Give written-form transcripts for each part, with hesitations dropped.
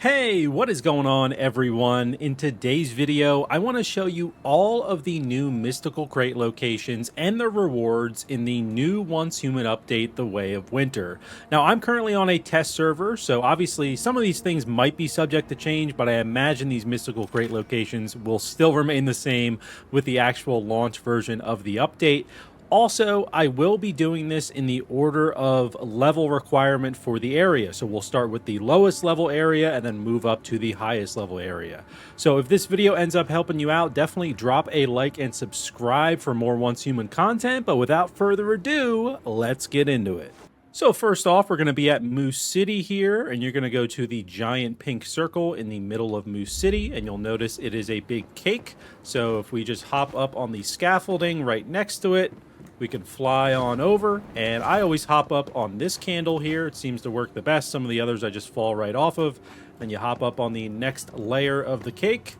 Hey, what is going on everyone? In today's video, I want to show you all of the new mystical crate locations and the rewards in the new Once Human update, The Way of Winter. Now, I'm currently on a test server, so obviously some of these things might be subject to change, but I imagine these mystical crate locations will still remain the same with the actual launch version of the update. Also, I will be doing this in the order of level requirement for the area. So we'll start with the lowest level area and then move up to the highest level area. So if this video ends up helping you out, definitely drop a like and subscribe for more Once Human content. But without further ado, let's get into it. So first off, we're going to be at Moose City here, and you're going to go to the giant pink circle in the middle of Moose City, and you'll notice it is a big cake. So if we just hop up on the scaffolding right next to it, we can fly on over, and I always hop up on this candle here. It seems to work the best. Some of the others I just fall right off of. Then you hop up on the next layer of the cake,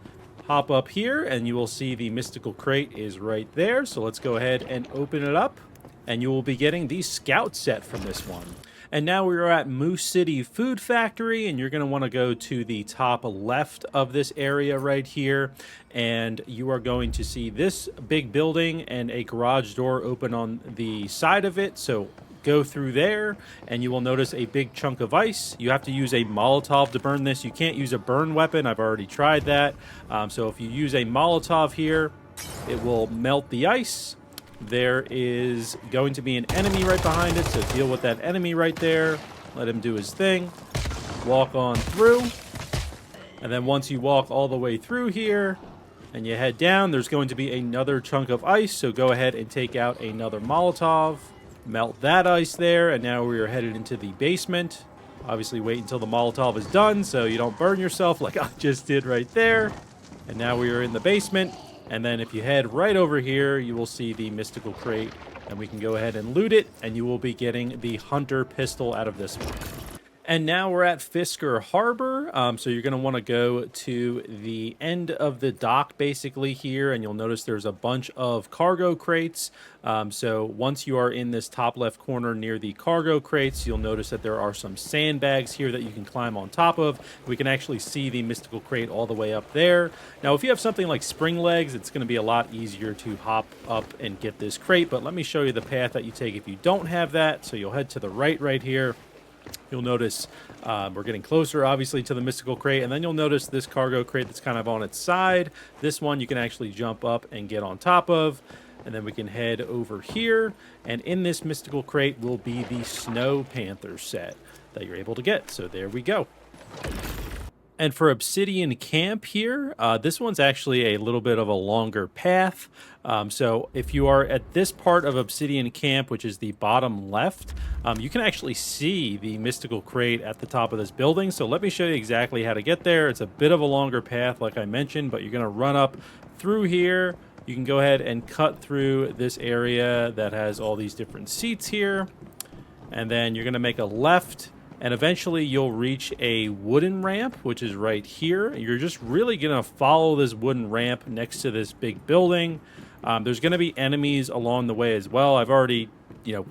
hop up here, and you will see the mystical crate is right there. So let's go ahead and open it up, and you will be getting the scout set from this one. And now we are at Moose City Food Factory, and you're going to want to go to the top left of this area right here, and you are going to see this big building and a garage door open on the side of it. So go through there, and you will notice a big chunk of ice. You have to use a Molotov to burn this. You can't use a burn weapon. I've already tried that. So if you use a Molotov here, it will melt the ice. There is going to be an enemy right behind it, so deal with that enemy right there. Let him do his thing. Walk on through. And then once you walk all the way through here and you head down, there's going to be another chunk of ice, so go ahead and take out another Molotov. Melt that ice there, and now we are headed into the basement. Obviously wait until the Molotov is done so you don't burn yourself like I just did right there. And now we are in the basement. And then if you head right over here, you will see the mystical crate, and we can go ahead and loot it, and you will be getting the hunter pistol out of this one. And now we're at Fiskur Harbor, so you're going to want to go to the end of the dock basically here, and you'll notice there's a bunch of cargo crates. So once you are in this top left corner near the cargo crates, you'll notice that there are some sandbags here that you can climb on top of. We can actually see the mystical crate all the way up there. Now, if you have something like spring legs, it's going to be a lot easier to hop up and get this crate, but let me show you the path that you take if you don't have that. So you'll head to the right here. You'll notice we're getting closer, obviously, to the mystical crate, and then you'll notice this cargo crate that's kind of on its side. This one you can actually jump up and get on top of, and then we can head over here, and in this mystical crate will be the Snow Panther set that you're able to get. So there we go. And for Obsidian Camp here, this one's actually a little bit of a longer path. So if you are at this part of Obsidian Camp, which is the bottom left, you can actually see the mystical crate at the top of this building. So let me show you exactly how to get there. It's a bit of a longer path, like I mentioned, but you're going to run up through here. You can go ahead and cut through this area that has all these different seats here. And then you're going to make a left. And eventually you'll reach a wooden ramp, which is right here. You're just really going to follow this wooden ramp next to this big building. There's going to be enemies along the way as well. I've already,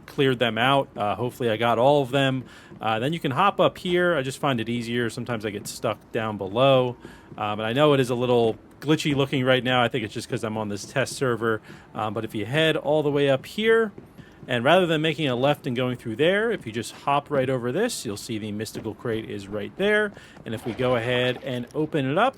cleared them out. Hopefully I got all of them. Then you can hop up here. I just find it easier. Sometimes I get stuck down below. And I know it is a little glitchy looking right now. I think it's just because I'm on this test server. But if you head all the way up here, and rather than making a left and going through there, if you just hop right over this, you'll see the mystical crate is right there. And if we go ahead and open it up,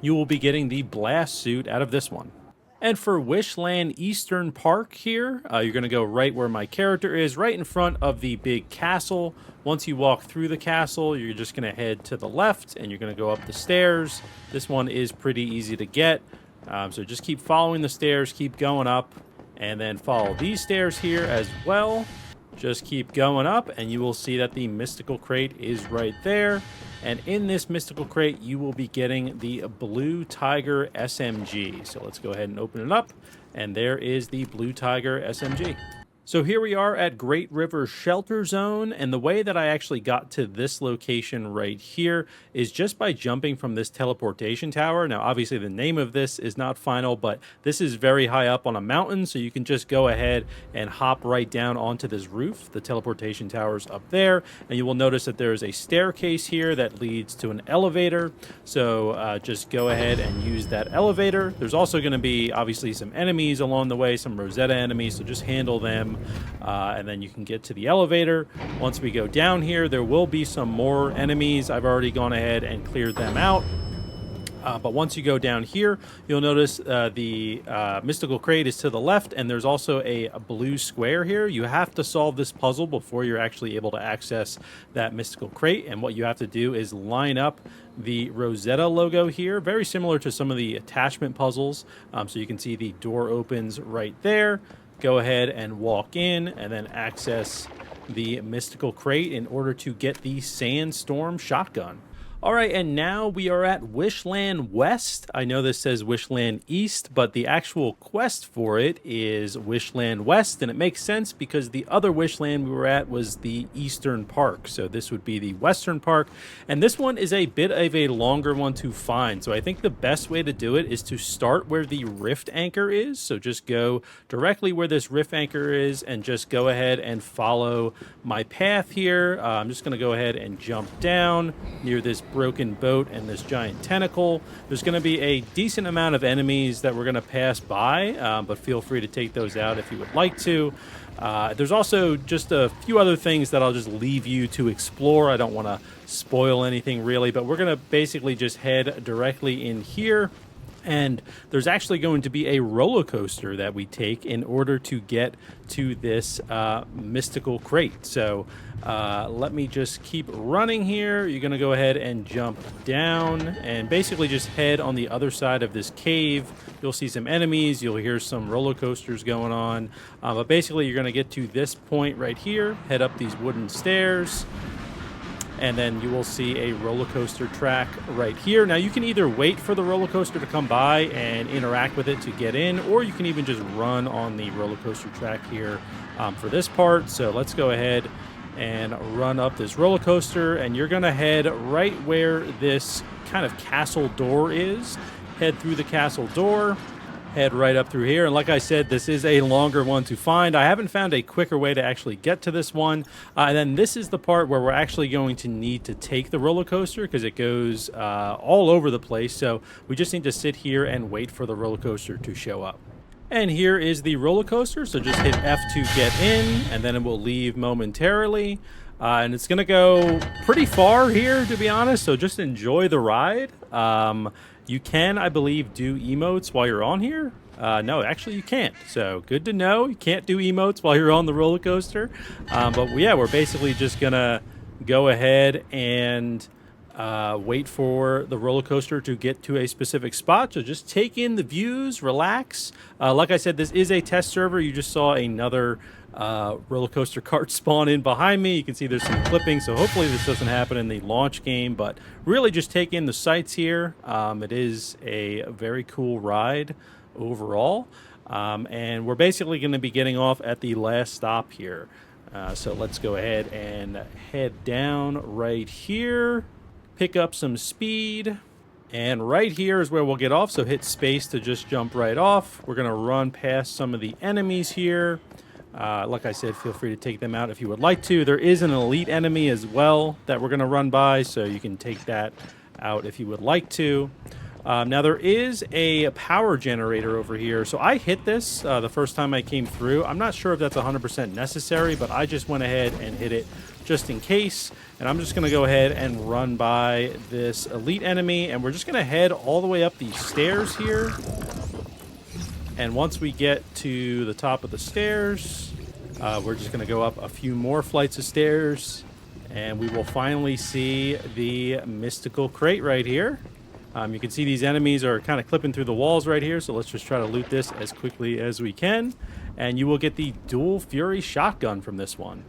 you will be getting the blast suit out of this one. And for Wishland Eastern Park here, you're going to go right where my character is, right in front of the big castle. Once you walk through the castle, you're just going to head to the left, and you're going to go up the stairs. This one is pretty easy to get, so just keep following the stairs, keep going up. And then follow these stairs here as well. Just keep going up, and you will see that the mystical crate is right there. And in this mystical crate, you will be getting the Blue Tiger SMG. So let's go ahead and open it up. And there is the Blue Tiger SMG. So here we are at Great River Shelter Zone, and the way that I actually got to this location right here is just by jumping from this teleportation tower. Now, obviously the name of this is not final, but this is very high up on a mountain, so you can just go ahead and hop right down onto this roof. The teleportation tower's up there, and you will notice that there is a staircase here that leads to an elevator. So just go ahead and use that elevator. There's also going to be obviously some enemies along the way, some Rosetta enemies, so just handle them. And then you can get to the elevator. Once we go down here, there will be some more enemies. I've already gone ahead and cleared them out. But once you go down here, you'll notice the mystical crate is to the left, and there's also a blue square here. You have to solve this puzzle before you're actually able to access that mystical crate. And what you have to do is line up the Rosetta logo here, very similar to some of the attachment puzzles. So you can see the door opens right there. Go ahead and walk in and then access the mystical crate in order to get the Sandstorm shotgun. All right, and now we are at Wishland West. I know this says Wishland East, but the actual quest for it is Wishland West, and it makes sense because the other Wishland we were at was the Eastern Park. So this would be the Western Park, and this one is a bit of a longer one to find. So I think the best way to do it is to start where the Rift Anchor is. So just go directly where this Rift Anchor is and just go ahead and follow my path here. I'm just going to go ahead and jump down near this broken boat and this giant tentacle. There's going to be a decent amount of enemies that we're going to pass by, but feel free to take those out if you would like to. There's also just a few other things that I'll just leave you to explore. I don't want to spoil anything really, but we're going to basically just head directly in here. And there's actually going to be a roller coaster that we take in order to get to this mystical crate. So let me just keep running here. You're going to go ahead and jump down and basically just head on the other side of this cave. You'll see some enemies. You'll hear some roller coasters going on. But basically, you're going to get to this point right here, head up these wooden stairs, and then you will see a roller coaster track right here. Now, you can either wait for the roller coaster to come by and interact with it to get in, or you can even just run on the roller coaster track here for this part. So let's go ahead and run up this roller coaster, and you're gonna head right where this kind of castle door is. Head through the castle door, head right up through here, and like I said, this is a longer one to find. I haven't found a quicker way to actually get to this one. And then this is the part where we're actually going to need to take the roller coaster because it goes all over the place. So we just need to sit here and wait for the roller coaster to show up. And here is the roller coaster. So just hit F to get in, and then it will leave momentarily. And it's going to go pretty far here, to be honest. So just enjoy the ride. You can, I believe, do emotes while you're on here. No, actually you can't. So good to know. You can't do emotes while you're on the roller coaster. But yeah, we're basically just going to go ahead and wait for the roller coaster to get to a specific spot. So just take in the views, relax. Like I said, this is a test server. You just saw another roller coaster cart spawn in behind me. You can see there's some clipping, so hopefully this doesn't happen in the launch game, but really just take in the sights here. It is a very cool ride overall, and we're basically going to be getting off at the last stop here. So let's go ahead and head down right here, pick up some speed, and right here is where we'll get off. So hit space to just jump right off. We're going to run past some of the enemies here. Like I said, feel free to take them out if you would like to. There is an elite enemy as well that we're going to run by, so you can take that out if you would like to. Now, there is a power generator over here. So I hit this the first time I came through. I'm not sure if that's 100% necessary, but I just went ahead and hit it just in case. And I'm just going to go ahead and run by this elite enemy, and we're just going to head all the way up these stairs here. And once we get to the top of the stairs, we're just going to go up a few more flights of stairs, and we will finally see the mystical crate right here. You can see these enemies are kind of clipping through the walls right here, so let's just try to loot this as quickly as we can. And you will get the dual fury shotgun from this one.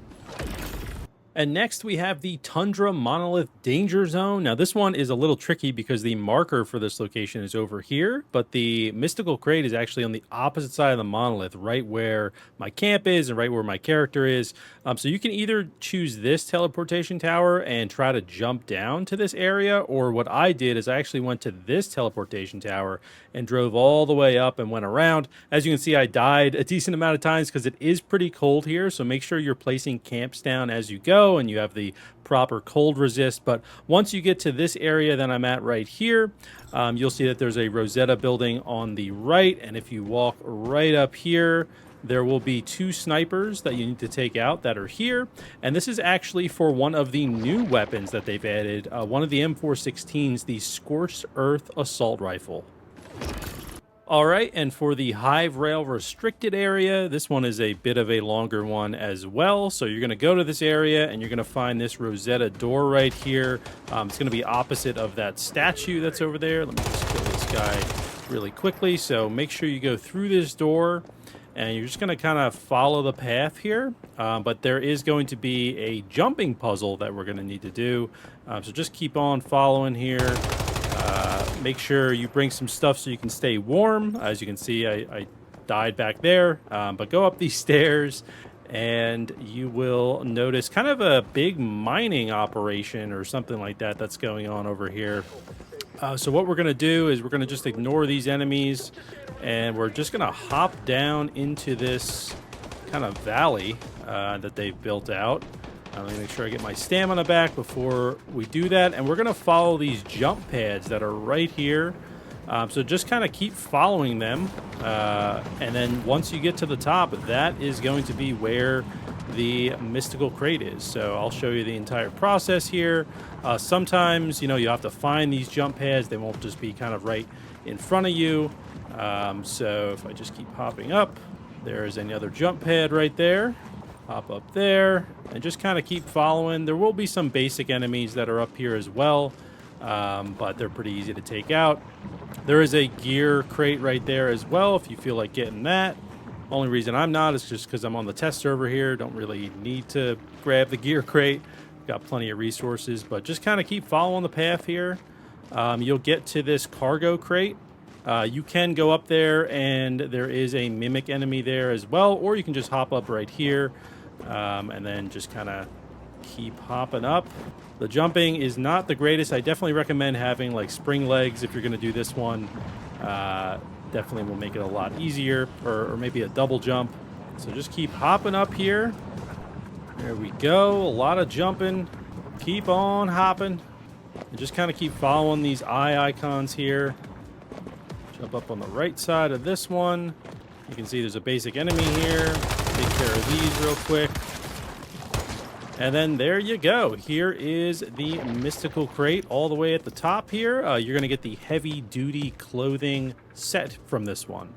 And next we have the Tundra Monolith Danger Zone. Now this one is a little tricky because the marker for this location is over here, but the mystical crate is actually on the opposite side of the monolith, right where my camp is and right where my character is. So you can either choose this teleportation tower and try to jump down to this area, or what I did is I actually went to this teleportation tower and drove all the way up and went around. As you can see, I died a decent amount of times because it is pretty cold here, so make sure you're placing camps down as you go and you have the proper cold resist. But once you get to this area that I'm at right here, you'll see that there's a Rosetta building on the right, and if you walk right up here, there will be 2 snipers that you need to take out that are here, and this is actually for one of the new weapons that they've added, one of the M416s, the Scorched Earth Assault Rifle. All right, and for the Hiverail restricted area, this one is a bit of a longer one as well. So you're going to go to this area and you're going to find this Rosetta door right here. It's going to be opposite of that statue that's over there. Let me just kill this guy really quickly. So make sure you go through this door and you're just going to kind of follow the path here. But there is going to be a jumping puzzle that we're going to need to do. So just keep on following here. Make sure you bring some stuff so you can stay warm. As you can see, I died back there, but go up these stairs and you will notice kind of a big mining operation or something like that that's going on over here. So what we're going to do is we're going to just ignore these enemies and we're just going to hop down into this kind of valley that they've built out. Let me make sure I get my stamina back before we do that. And we're going to follow these jump pads that are right here. So just kind of keep following them. And then once you get to the top, that is going to be where the mystical crate is. So I'll show you the entire process here. Sometimes, you have to find these jump pads. They won't just be kind of right in front of you. So if I just keep hopping up, there is another jump pad right there. Hop up there and just kind of keep following. There will be some basic enemies that are up here as well, but they're pretty easy to take out. There is a gear crate right there as well if you feel like getting that. Only reason I'm not is just because I'm on the test server here. Don't really need to grab the gear crate. Got plenty of resources, but just kind of keep following the path here. You'll get to this cargo crate. You can go up there and there is a mimic enemy there as well, or you can just hop up right here. And then just kind of keep hopping up. The jumping is not the greatest. I definitely recommend having like spring legs if you're going to do this one. Definitely will make it a lot easier, or maybe a double jump. So just keep hopping up here. There we go. A lot of jumping. Keep on hopping. And just kind of keep following these eye icons here. Jump up on the right side of this one. You can see there's a basic enemy here. Take care of these real quick. And then there you go. Here is the mystical crate all the way at the top here. You're going to get the heavy duty clothing set from this one.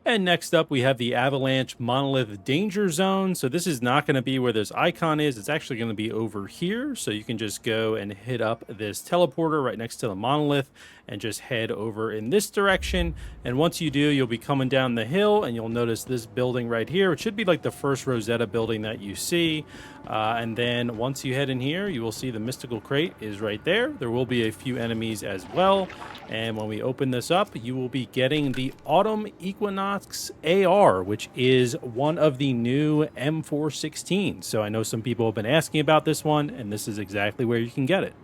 And next up, we have the Avalanche Monolith Danger Zone. So this is not going to be where this icon is. It's actually going to be over here. So you can just go and hit up this teleporter right next to the monolith and just head over in this direction. And once you do, you'll be coming down the hill and you'll notice this building right here. It should be like the first Rosetta building that you see. And then once you head in here, you will see the mystical crate is right there. There will be a few enemies as well. And when we open this up, you will be getting the Autumn Equinox AR, which is one of the new M416. So I know some people have been asking about this one, and this is exactly where you can get it.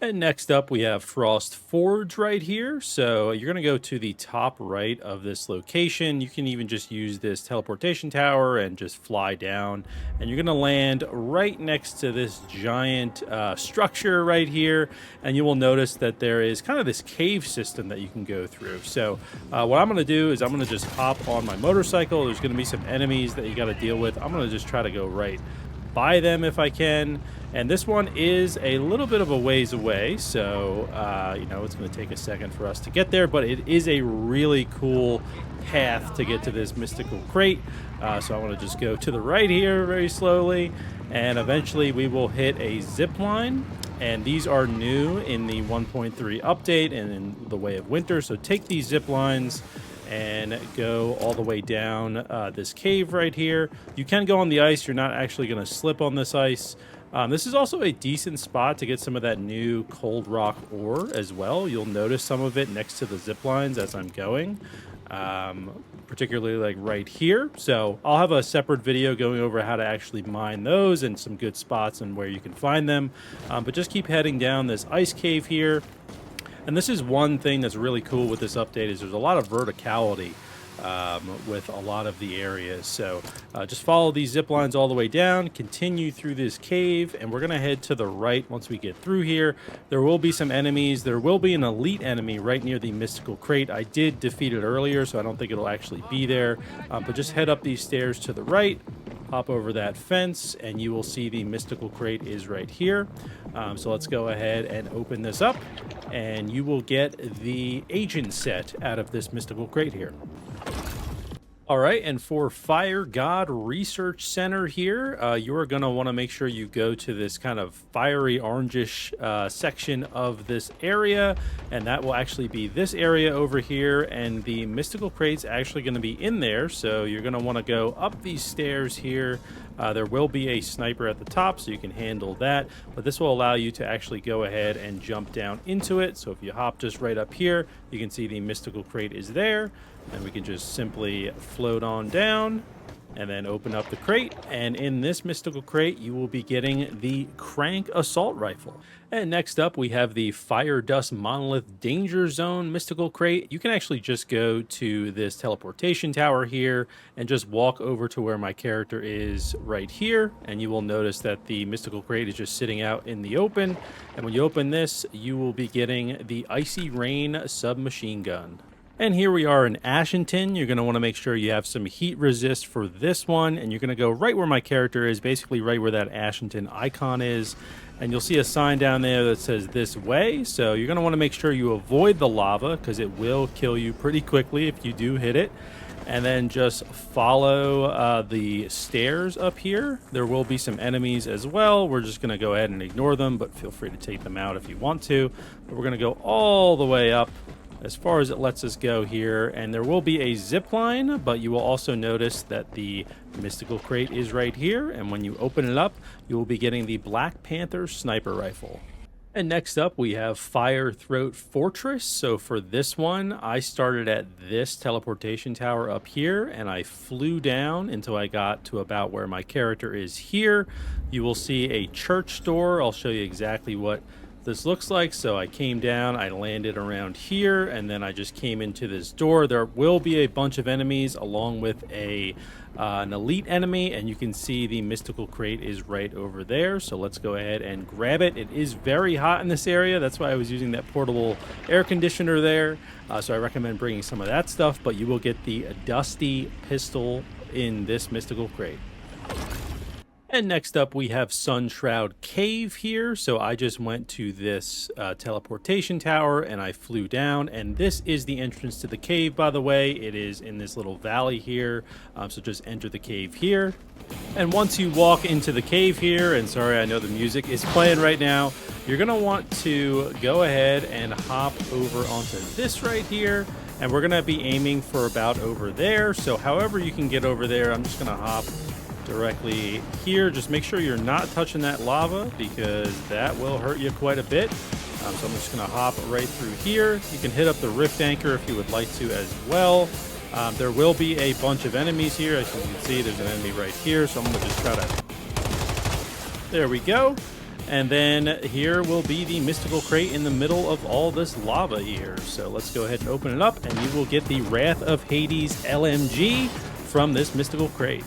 And next up, we have Frost Forge right here. So you're going to go to the top right of this location. You can even just use this teleportation tower and just fly down. And you're going to land right next to this giant structure right here. And you will notice that there is kind of this cave system that you can go through. So what I'm going to do is I'm going to just hop on my motorcycle. There's going to be some enemies that you got to deal with. I'm going to just try to go right by them if I can. And this one is a little bit of a ways away, so it's going to take a second for us to get there, but it is a really cool path to get to this mystical crate. So I want to just go to the right here very slowly, and eventually we will hit a zip line. And these are new in the 1.3 update and in the Way of Winter. So take these zip lines and go all the way down this cave right here. You can go on the ice. You're not actually going to slip on this ice. This is also a decent spot to get some of that new cold rock ore as well. You'll notice some of it next to the zip lines as I'm going, particularly like right here. So I'll have a separate video going over how to actually mine those and some good spots and where you can find them. But just keep heading down this ice cave here. And this is one thing that's really cool with this update is there's a lot of verticality with a lot of the areas. So just follow these zip lines all the way down, continue through this cave, and we're going to head to the right once we get through here. There will be some enemies. There will be an elite enemy right near the mystical crate. I did defeat it earlier, so I don't think it'll actually be there. But just head up these stairs to the right, hop over that fence, and you will see the mystical crate is right here. So let's go ahead and open this up, and you will get the agent set out of this mystical crate here. All right, and for Fire God Research Center here, you are going to want to make sure you go to this kind of fiery orangish section of this area, and that will actually be this area over here, and the mystical crate's actually going to be in there, so you're going to want to go up these stairs here. There will be a sniper at the top, so you can handle that, but this will allow you to actually go ahead and jump down into it. So if you hop just right up here, you can see the mystical crate is there, and we can just simply float on down and then open up the crate. And in this mystical crate, you will be getting the Crank Assault Rifle. And next up, we have the Firedust Monolith Danger Zone mystical crate. You can actually just go to this teleportation tower here and just walk over to where my character is right here. And you will notice that the mystical crate is just sitting out in the open. And when you open this, you will be getting the Icy Rain submachine gun. And here we are in Ashenton. You're going to want to make sure you have some heat resist for this one. And you're going to go right where my character is, basically right where that Ashenton icon is. And you'll see a sign down there that says this way. So you're going to want to make sure you avoid the lava because it will kill you pretty quickly if you do hit it. And then just follow the stairs up here. There will be some enemies as well. We're just going to go ahead and ignore them, but feel free to take them out if you want to. But we're going to go all the way up as far as it lets us go here, and there will be a zip line, but you will also notice that the mystical crate is right here, and when you open it up, you will be getting the Black Panther sniper rifle. And next up, we have Fire Throat Fortress. So for this one, I started at this teleportation tower up here, and I flew down until I got to about where my character is here. You will see a church door. I'll show you exactly what this looks like. So I came down, I landed around here, and then I just came into this door. There will be a bunch of enemies along with an elite enemy, and you can see the mystical crate is right over there. So let's go ahead and grab it. It is very hot in this area. That's why I was using that portable air conditioner there. So I recommend bringing some of that stuff, but you will get the Dusty pistol in this mystical crate. And next up, we have Sunshroud Cave here. So I just went to this teleportation tower and I flew down. And this is the entrance to the cave, by the way. It is in this little valley here. So just enter the cave here. And once you walk into the cave here, and sorry, I know the music is playing right now, you're going to want to go ahead and hop over onto this right here. And we're going to be aiming for about over there. So however you can get over there, I'm just going to hop directly here. Just make sure you're not touching that lava because that will hurt you quite a bit. So I'm just going to hop right through here. You can hit up the rift anchor if you would like to as well. There will be a bunch of enemies here. As you can see, there's an enemy right here. So I'm going to just try to... There we go. And then here will be the mystical crate in the middle of all this lava here. So let's go ahead and open it up, and you will get the Wrath of Hades LMG from this mystical crate.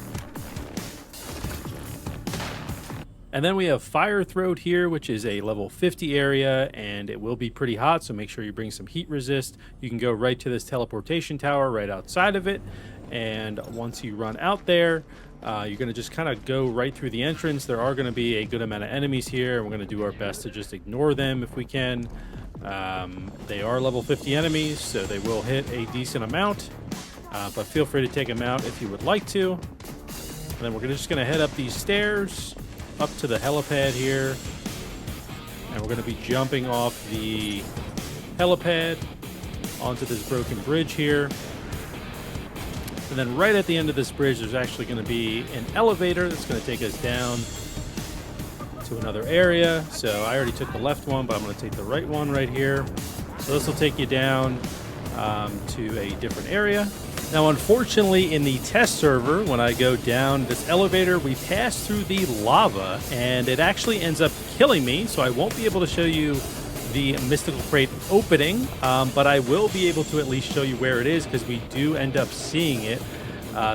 And then we have Fire Throat here, which is a level 50 area, and it will be pretty hot, so make sure you bring some heat resist. You can go right to this teleportation tower right outside of it, and once you run out there, you're going to just kind of go right through the entrance. There are going to be a good amount of enemies here, and we're going to do our best to just ignore them if we can. They are level 50 enemies, so they will hit a decent amount, but feel free to take them out if you would like to. And then we're just going to head up these stairs up to the helipad here, and we're going to be jumping off the helipad onto this broken bridge here. And then right at the end of this bridge, there's actually going to be an elevator that's going to take us down to another area. So I already took the left one, but I'm going to take the right one right here. So this will take you down to a different area. Now, unfortunately, in the test server, when I go down this elevator, we pass through the lava, and it actually ends up killing me, so I won't be able to show you the mystical crate opening, but I will be able to at least show you where it is, because we do end up seeing it.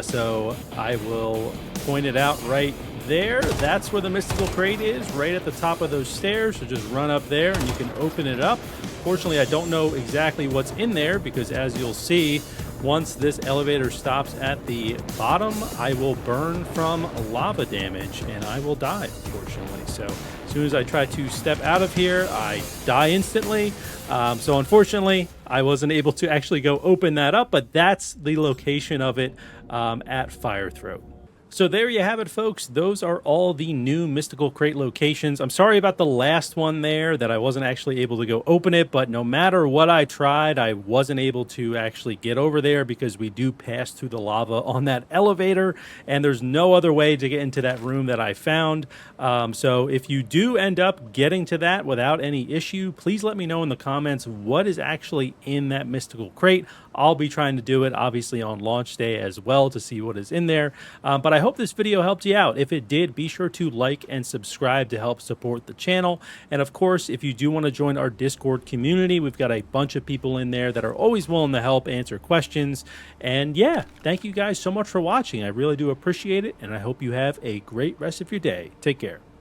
So I will point it out right there. That's where the mystical crate is, right at the top of those stairs. So just run up there, and you can open it up. Fortunately, I don't know exactly what's in there, because as you'll see, once this elevator stops at the bottom, I will burn from lava damage and I will die, unfortunately. So as soon as I try to step out of here, I die instantly. So unfortunately, I wasn't able to actually go open that up, but that's the location of it at Firethroat. So there you have it, folks. Those are all the new mystical crate locations. I'm sorry about the last one there that I wasn't actually able to go open it, but no matter what I tried, I wasn't able to actually get over there because we do pass through the lava on that elevator, and there's no other way to get into that room that I found. So if you do end up getting to that without any issue, please let me know in the comments what is actually in that mystical crate. I'll be trying to do it, obviously, on launch day as well to see what is in there. But I hope this video helped you out. If it did, be sure to like and subscribe to help support the channel. And of course, if you do want to join our Discord community, we've got a bunch of people in there that are always willing to help answer questions. And yeah, thank you guys so much for watching. I really do appreciate it, and I hope you have a great rest of your day. Take care.